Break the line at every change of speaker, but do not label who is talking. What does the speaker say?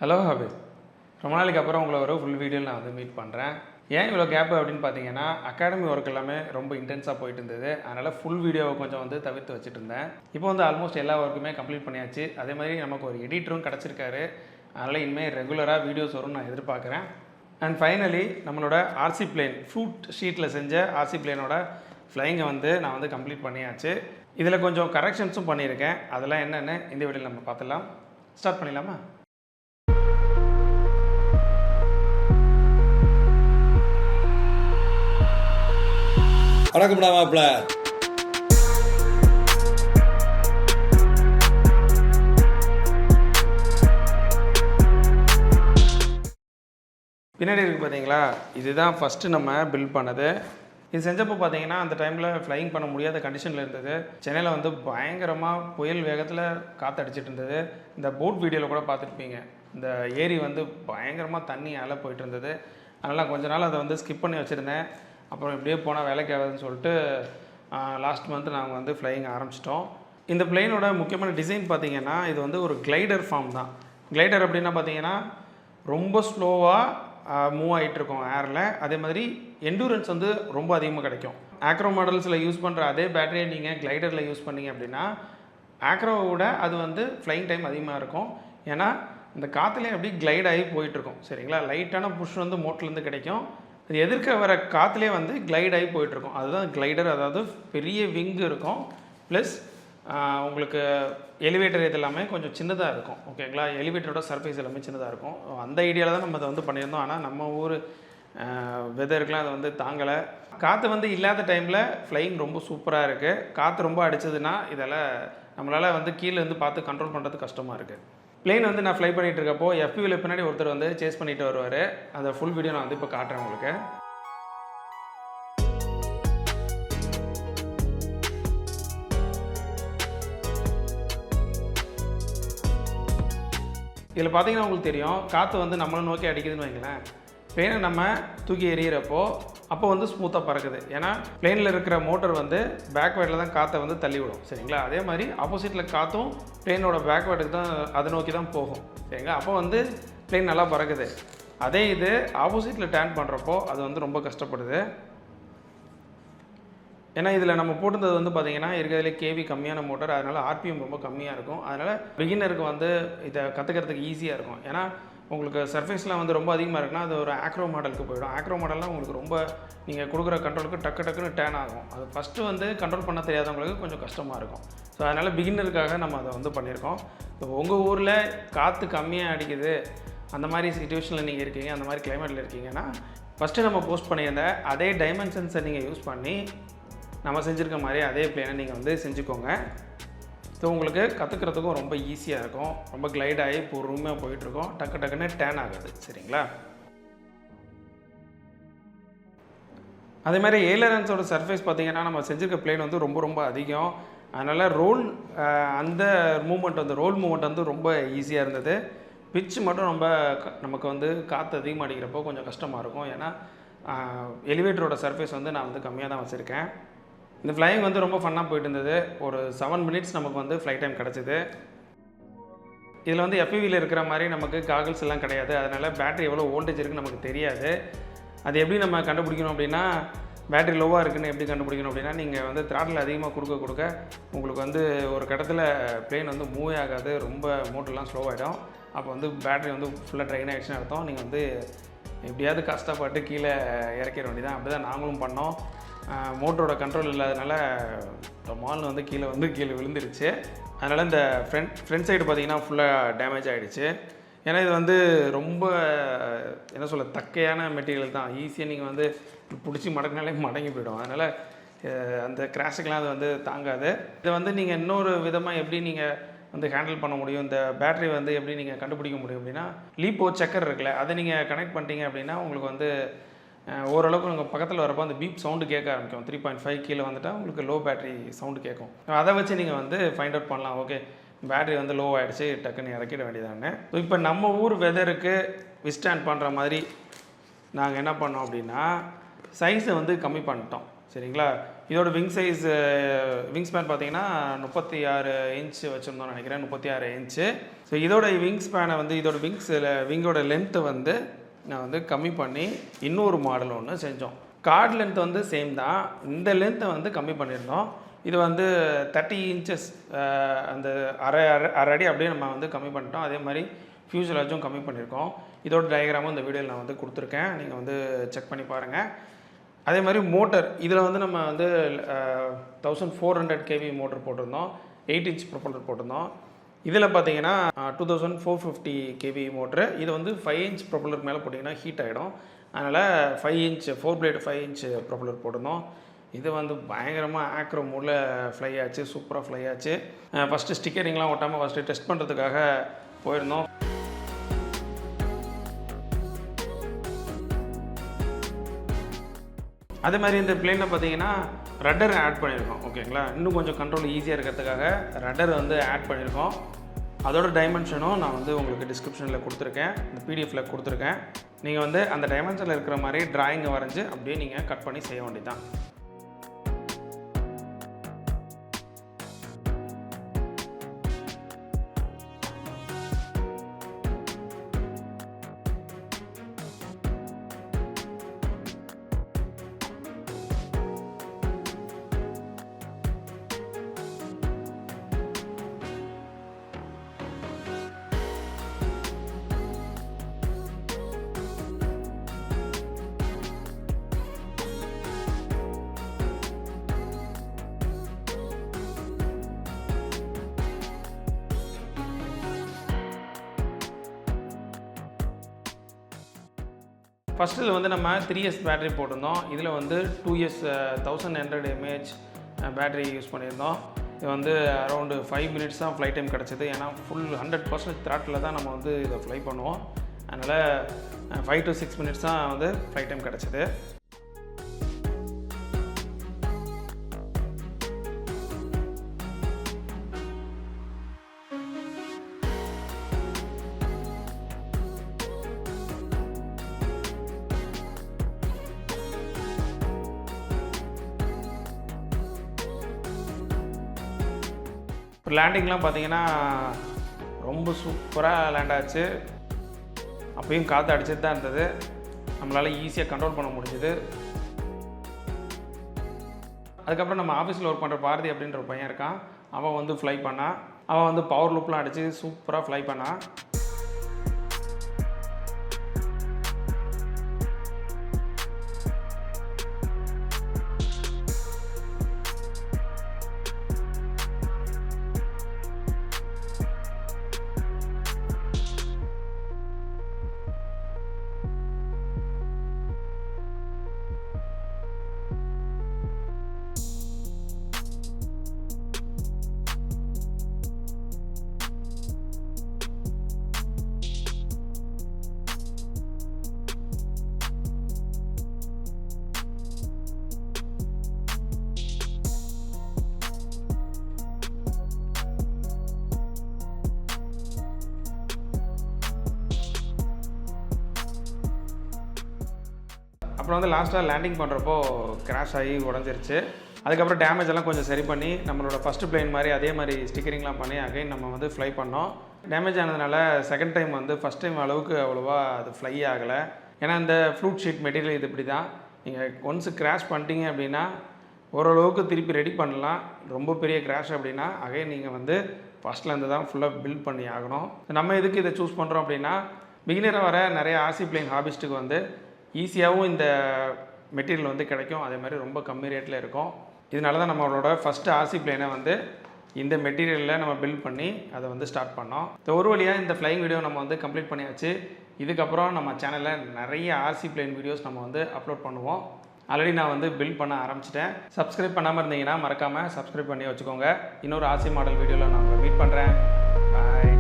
Hello Hafiz, ரொம்ப நாளைக்கு அப்புறம் உங்களை ஒரு ஃபுல் வீடியோவில் நான் வந்து மீட் பண்ணுறேன். ஏன் இவ்வளோ கேப்பு அப்படின்னு பார்த்தீங்கன்னா, அகாடமி ஒர்க் எல்லாமே ரொம்ப இன்டென்ஸாக போயிட்டு இருந்தது. அதனால் ஃபுல் வீடியோவை கொஞ்சம் வந்து தவிர்த்து வச்சுட்டு இருந்தேன். இப்போ வந்து ஆல்மோஸ்ட் எல்லா ஒர்க்குமே கம்ப்ளீட் பண்ணியாச்சு. அதே மாதிரி நமக்கு ஒரு எடிட்டரும் கிடச்சிருக்காரு. அதனால் இனிமேல் ரெகுலராக வீடியோஸ் வரும்னு நான் எதிர்பார்க்குறேன். அண்ட் ஃபைனலி நம்மளோட ஆர்சி பிளேன் ஃப்ரூட் ஷீட்டில் செஞ்ச ஆர்சி பிளேனோட ஃப்ளைங்கை வந்து நான் வந்து கம்ப்ளீட் பண்ணியாச்சு. இதில் கொஞ்சம் கரெக்ஷன்ஸும் பண்ணியிருக்கேன். அதெல்லாம் என்னென்னு இந்த வீடியோவில் நம்ம பார்த்துடலாம். ஸ்டார்ட் பண்ணிடலாமா?
வணக்கம்டா மாப்பிள்ள.
பின்னாடி இருக்குது பார்த்தீங்களா, இதுதான் ஃபஸ்ட்டு நம்ம பில்ட் பண்ணது. இது செஞ்சப்போ பார்த்தீங்கன்னா அந்த டைமில் ஃப்ளைங் பண்ண முடியாத கண்டிஷனில் இருந்தது. சென்னையில் வந்து பயங்கரமாக புயல் வேகத்தில் காற்றடிச்சிட்டு இருந்தது. இந்த போட் வீடியோவில் கூட பார்த்துருப்பீங்க. இந்த ஏரி வந்து பயங்கரமாக தண்ணி அலை போயிட்டு இருந்தது. அதனால் கொஞ்ச நாள் அதை வந்து ஸ்கிப் பண்ணி வச்சுருந்தேன். அப்புறம் இப்படியே போனால் வேலைக்கு ஆகாதுன்னு சொல்லிட்டு லாஸ்ட் மந்த் நாங்கள் வந்து ஃப்ளையிங் ஆரம்பிச்சிட்டோம். இந்த பிளெயினோட முக்கியமான டிசைன் பார்த்திங்கன்னா, இது வந்து ஒரு கிளைடர் ஃபார்ம் தான். கிளைடர் அப்படின்னா பார்த்திங்கன்னா ரொம்ப ஸ்லோவாக மூவ் ஆகிட்டுருக்கோம் ஏரில். அதே மாதிரி எண்டூரன்ஸ் வந்து ரொம்ப அதிகமாக கிடைக்கும். ஆக்ரோ மாடல்ஸில் யூஸ் பண்ணுற அதே பேட்டரியை நீங்கள் கிளைடரில் யூஸ் பண்ணிங்க அப்படின்னா ஆக்ரோவை விட அது வந்து ஃப்ளைங் டைம் அதிகமாக இருக்கும். ஏன்னா இந்த காற்றுலேயே அப்படி கிளைட் ஆகி போயிட்டுருக்கும். சரிங்களா, லைட்டான புஷ் வந்து மோட்லேருந்து கிடைக்கும். அது எதிர்க்க வர காற்றுலேயே வந்து கிளைட் ஆகி போயிட்டுருக்கும். அதுதான் கிளைடர். அதாவது பெரிய விங்கு இருக்கும், ப்ளஸ் உங்களுக்கு எலிவேட்டர் இது எல்லாமே கொஞ்சம் சின்னதாக இருக்கும். ஓகேங்களா, எலிவேட்டரோட சர்ஃபேஸ் எல்லாமே சின்னதாக இருக்கும். அந்த ஐடியாவில் தான் நம்ம அதை வந்து பண்ணியிருந்தோம். ஆனால் நம்ம ஊர் வெதருக்கெலாம் அதை வந்து தாங்கலை. காற்று வந்து இல்லாத டைமில் ஃப்ளையிங் ரொம்ப சூப்பராக இருக்குது. காற்று ரொம்ப அடித்ததுன்னா இதெல்லாம் நம்மளால் வந்து கீழே இருந்து பார்த்து கண்ட்ரோல் பண்ணுறது கஷ்டமாக இருக்குது. பிளேன் வந்து நான் ஃப்ளை பண்ணிகிட்டு இருக்கப்போ எஃப்யூவில் பின்னாடி ஒருத்தர் வந்து சேஸ் பண்ணிட்டு வருவார். அந்த ஃபுல் வீடியோ நான் வந்து இப்போ காட்டுறேன் உங்களுக்கு. இதில் பார்த்தீங்கன்னா உங்களுக்கு தெரியும், காற்று வந்து நம்மளை நோக்கி அடிக்குதுன்னு வைங்களேன். பிளேனை நம்ம தூக்கி எறிகிறப்போ அப்போ வந்து ஸ்மூத்தாக பறக்குது. ஏன்னா பிளேனில் இருக்கிற மோட்டர் வந்து பேக்வேர்டில் தான் காற்றை வந்து தள்ளி விடும். சரிங்களா, அதே மாதிரி ஆப்போசிட்டில் காற்றும் பிளேனோட பேக்வேர்டுக்கு தான் அதை நோக்கி தான் போகும். சரிங்களா, அப்போ வந்து பிளேன் நல்லா பறக்குது. அதே இது ஆப்போசிட்டில் டேர்ன் பண்ணுறப்போ அது வந்து ரொம்ப கஷ்டப்படுது. ஏன்னா இதில் நம்ம போட்டிருந்தது வந்து பார்த்திங்கன்னா இருக்கிறதுலே கேவி கம்மியான மோட்டர். அதனால் ஆர்பிஎம் ரொம்ப கம்மியாக இருக்கும். அதனால் பிகினருக்கு வந்து இதை கற்றுக்கிறதுக்கு ஈஸியாக இருக்கும். ஏன்னா உங்களுக்கு சர்ஃபேஸ்லாம் வந்து ரொம்ப அதிகமாக இருக்குன்னா அது ஒரு ஆக்ரோ மாடலுக்கு போயிடும். ஆக்ரோ மாடல்லாம் உங்களுக்கு ரொம்ப நீங்கள் கொடுக்குற கண்ட்ரோலுக்கு டக்குன்னு டேர்ன் ஆகும். அது ஃபஸ்ட்டு வந்து கண்ட்ரோல் பண்ண தெரியாதவங்களுக்கு கொஞ்சம் கஷ்டமாக இருக்கும். ஸோ அதனால் பிகினருக்காக நம்ம அதை வந்து பண்ணியிருக்கோம். இப்போ உங்கள் ஊரில் காற்று கம்மியாக அடிக்குது, அந்த மாதிரி சிச்சுவேஷனில் நீங்கள் இருக்கீங்க, அந்த மாதிரி கிளைமேட்டில் இருக்கீங்கன்னா ஃபஸ்ட்டு நம்ம போஸ்ட் பண்ணியிருந்த அதே டைமென்ஷன்ஸை நீங்கள் யூஸ் பண்ணி நம்ம செஞ்சுருக்க மாதிரி அதே பிளேனை நீங்கள் வந்து செஞ்சுக்கோங்க. ஸோ உங்களுக்கு கற்றுக்கிறதுக்கும் ரொம்ப ஈஸியாக இருக்கும். ரொம்ப கிளைட் ஆகி பொறுமையாக போயிட்டுருக்கோம். டக்குன்னு டேர்ன் ஆகாது. சரிங்களா, அதே மாதிரி ஏலரன்ஸோட சர்ஃபேஸ் பார்த்திங்கன்னா நம்ம செஞ்சுருக்க பிளேன் வந்து ரொம்ப அதிகம். அதனால் ரோல் அந்த மூமெண்ட் வந்து ரோல் மூமெண்ட் வந்து ரொம்ப ஈஸியாக இருந்தது. பிட்ச் மட்டும் ரொம்ப நமக்கு வந்து காற்று அதிகமாக அடிக்கிறப்போ கொஞ்சம் கஷ்டமாக இருக்கும். ஏன்னா எலிவேட்டரோட சர்ஃபேஸ் வந்து நான் வந்து கம்மியாக தான் வச்சுருக்கேன். இந்த ஃப்ளையிங் வந்து ரொம்ப ஃபன்னாக போயிட்டு இருந்தது. ஒரு 7 மினிட்ஸ் நமக்கு வந்து ஃப்ளைட் டைம் கிடச்சிது. இதில் வந்து எஃப்இவியில் இருக்கிற மாதிரி நமக்கு காகல்ஸ் எல்லாம் கிடையாது. அதனால் பேட்டரி எவ்வளோ வோல்டேஜ் இருக்குன்னு நமக்கு தெரியாது. அது எப்படி நம்ம கண்டுபிடிக்கணும் அப்படின்னா, பேட்டரி லோவாக இருக்குதுன்னு எப்படி கண்டுபிடிக்கணும் அப்படின்னா, நீங்கள் வந்து த்ராட்டில் அதிகமாக கொடுக்க உங்களுக்கு வந்து ஒரு கட்டத்தில் பிளேன் வந்து மூவே ஆகாது. ரொம்ப மோட்டர்லாம் ஸ்லோவாகிடும். அப்போ வந்து பேட்டரி வந்து ஃபுல்லாக ட்ரைன் ஆகிடுச்சுன்னு அர்த்தம். நீங்கள் வந்து எப்படியாவது கஷ்டப்பட்டு கீழே இறக்கிற வேண்டியதான். அப்படி தான் நாங்களும் பண்ணோம். மோட்டரோட கண்ட்ரோல் இல்லாதனால மால் வந்து கீழே விழுந்துருச்சு. அதனால் இந்த ஃப்ரண்ட் சைடு பார்த்திங்கன்னா ஃபுல்லாக டேமேஜ் ஆகிடுச்சு. ஏன்னா இது வந்து ரொம்ப என்ன சொல்ல தக்கையான மெட்டீரியல் தான். ஈஸியாக நீங்கள் வந்து பிடிச்சி மடக்கினாலே மடங்கி போயிடும். அதனால் அந்த கிராஷுக்கெலாம் அது வந்து தாங்காது. இதை வந்து நீங்கள் இன்னொரு விதமாக எப்படி நீங்கள் வந்து ஹேண்டில் பண்ண முடியும், இந்த பேட்டரி வந்து எப்படி நீங்கள் கண்டுபிடிக்க முடியும் அப்படின்னா, லீப்போ செக்கர் இருக்குல்ல, அதை நீங்கள் கனெக்ட் பண்ணிட்டீங்க அப்படின்னா உங்களுக்கு வந்து ஓரளவுக்கு உங்கள் பக்கத்தில் வரப்போ அந்த பீப் சவுண்டு கேட்க ஆரம்பிக்கும். 3.5 கீழே வந்துட்டால் உங்களுக்கு லோ பேட்டரி சவுண்டு கேட்கும். அதை வச்சு நீங்கள் வந்து ஃபைண்ட் அவுட் பண்ணலாம். ஓகே, பேட்டரி வந்து லோ ஆகிடுச்சு, டக்குன்னு இறக்கிட வேண்டியதானே. ஸோ இப்போ நம்ம ஊர் வெதருக்கு விஸ்டாண்ட் பண்ணுற மாதிரி நாங்கள் என்ன பண்ணோம் அப்படின்னா, சைஸை வந்து கம்மி பண்ணிட்டோம். சரிங்களா. இதோட விங் சைஸ் விங் ஸ்பேன் பார்த்தீங்கன்னா 36 இன்ச் வச்சுருந்தோம்னு நினைக்கிறேன், 36 இன்ச்சு. ஸோ இதோட விங் ஸ்பேனை வந்து இதோட விங்கோட லென்த்தை வந்து நான் வந்து கம்மி பண்ணி இன்னொரு மாடல் ஒன்று செஞ்சோம். கார்டு லென்த் வந்து சேம் தான், இந்த லென்த்தை வந்து கம்மி பண்ணியிருந்தோம். இது வந்து 30 இன்ச்சஸ் அந்த அரை அடி அப்படியே நம்ம வந்து கம்மி பண்ணிட்டோம். அதே மாதிரி ஃபியூசலாஜும் கம்மி பண்ணியிருக்கோம். இதோட டயக்ராமும் இந்த வீடியோவில் நான் வந்து கொடுத்துருக்கேன், நீங்கள் வந்து செக் பண்ணி பாருங்கள். அதே மாதிரி மோட்டர் இதில் வந்து நம்ம வந்து 1400 kV மோட்டர் போட்டிருந்தோம், 8 இன்ச் ப்ரொப்பல்லர் போட்டிருந்தோம். இதில் பார்த்தீங்கன்னா 2450 kV மோட்ரு. இது வந்து 5 இன்ச் ப்ரொப்பல்லர் மேலே போட்டிங்கன்னா ஹீட் ஆகிடும், அதனால் 5 இன்ச் 4 பிளேடு 5 இன்ச் ப்ரொப்பல்லர் போட்டிருந்தோம். இது வந்து பயங்கரமாக ஆக்ரோ மூடில் ஃப்ளை ஆச்சு, சூப்பராக ஃப்ளை ஆச்சு. ஃபஸ்ட்டு ஸ்டிக்கரிங்லாம் ஒட்டாமல் ஃபஸ்ட்டு டெஸ்ட் பண்ணுறதுக்காக போயிருந்தோம். அதே மாதிரி இந்த பிளேனில் பார்த்தீங்கன்னா ரட்டர் ஆட் பண்ணியிருக்கோம், ஓகேங்களா. இன்னும் கொஞ்சம் கண்ட்ரோல் ஈஸியாக இருக்கிறதுக்காக ரட்டர் வந்து ஆட் பண்ணியிருக்கோம். அதோட டைமென்ஷனும் நான் வந்து உங்களுக்கு டிஸ்கிரிப்ஷனில் கொடுத்துருக்கேன், இந்த பிடிஎஃப்பில் கொடுத்துருக்கேன். நீங்கள் வந்து அந்த டைமென்ஷனில் இருக்கிற மாதிரி ட்ராயிங்கை வரைஞ்சி அப்படியே நீங்கள் கட் பண்ணி செய்ய வேண்டியதான். ஃபஸ்ட்டில் வந்து நம்ம 3S பேட்டரி போட்டிருந்தோம். இதில் வந்து 2S 1100 mAh பேட்டரி யூஸ் பண்ணியிருந்தோம். இது வந்து அரௌண்டு 5 மினிட்ஸ் தான் ஃப்ளைட் டைம் கிடச்சிது. ஏன்னா ஃபுல் 100% த்ராட்டில் தான் நம்ம வந்து இதை ஃப்ளை பண்ணுவோம். அதனால் 5 to 6 மினிட்ஸ் தான் வந்து ஃப்ளைட் டைம் கிடச்சிது. லேண்டிங்லாம் பார்த்தீங்கன்னா ரொம்ப சூப்பராக லேண்ட் ஆச்சு. அப்பயும் காற்று அடிச்சுட்டு தான் இருந்தது, நம்மளால் ஈஸியாக கண்ட்ரோல் பண்ண முடிஞ்சுது. அதுக்கப்புறம் நம்ம ஆஃபீஸில் ஒர்க் பண்ணுற பாரதி அப்படின்ற ஒரு பையன் இருக்கான், அவன் வந்து ஃப்ளை பண்ணான். அவன் வந்து பவர் லூப்லாம் அடித்து சூப்பராக ஃப்ளை பண்ணான். அப்புறம் வந்து லாஸ்ட்டாக லேண்டிங் பண்ணுறப்போ கிராஷ் ஆகி உடஞ்சிருச்சு. அதுக்கப்புறம் டேமேஜ் எல்லாம் கொஞ்சம் சரி பண்ணி நம்மளோட ஃபஸ்ட்டு பிளேன் மாதிரி அதே மாதிரி ஸ்டிக்கரிங்லாம் பண்ணி அகைன் நம்ம வந்து ஃப்ளை பண்ணோம். டேமேஜ் ஆனதுனால செகண்ட் டைம் வந்து ஃபஸ்ட் டைம் அளவுக்கு அவ்வளோவா அது ஃப்ளை ஆகலை. ஏன்னா இந்த ஃப்ளூட் ஷீட் மெட்டீரியல் இது இப்படி தான், நீங்கள் ஒன்ஸு கிராஷ் பண்ணிட்டீங்க அப்படின்னா ஓரளவுக்கு திருப்பி ரெடி பண்ணலாம். ரொம்ப பெரிய கிராஷ் அப்படின்னா அகைன் நீங்கள் வந்து ஃபஸ்ட்லேருந்து தான் ஃபுல்லாக பில்ட் பண்ணி ஆகணும். நம்ம எதுக்கு இதை சூஸ் பண்ணுறோம் அப்படின்னா, பிகினராக வர நிறைய ஆர்சி பிளேன் ஹாபிஸ்ட்டுக்கு வந்து ஈஸியாகவும் இந்த மெட்டீரியல் வந்து கிடைக்கும், அதே மாதிரி ரொம்ப கம்மி ரேட்டில் இருக்கும். இதனால தான் நம்மளோட ஃபஸ்ட்டு ஆர்சி பிளேனை வந்து இந்த மெட்டீரியலில் நம்ம பில்ட் பண்ணி அதை வந்து ஸ்டார்ட் பண்ணோம். ஒரு வழியாக இந்த ஃப்ளைங் வீடியோ நம்ம வந்து கம்ப்ளீட் பண்ணியாச்சு. இதுக்கப்புறம் நம்ம சேனலில் நிறைய ஆர்சி பிளேன் வீடியோஸ் நம்ம வந்து அப்லோட் பண்ணுவோம். ஆல்ரெடி நான் வந்து பில்ட் பண்ண ஆரம்பிச்சிட்டேன். சப்ஸ்கிரைப் பண்ணாமல் இருந்தீங்கன்னா மறக்காமல் சப்ஸ்கிரைப் பண்ணி வச்சுக்கோங்க. இன்னொரு ஆர்சி மாடல் வீடியோவில் நான் உங்களை மீட் பண்ணுறேன். பாய்.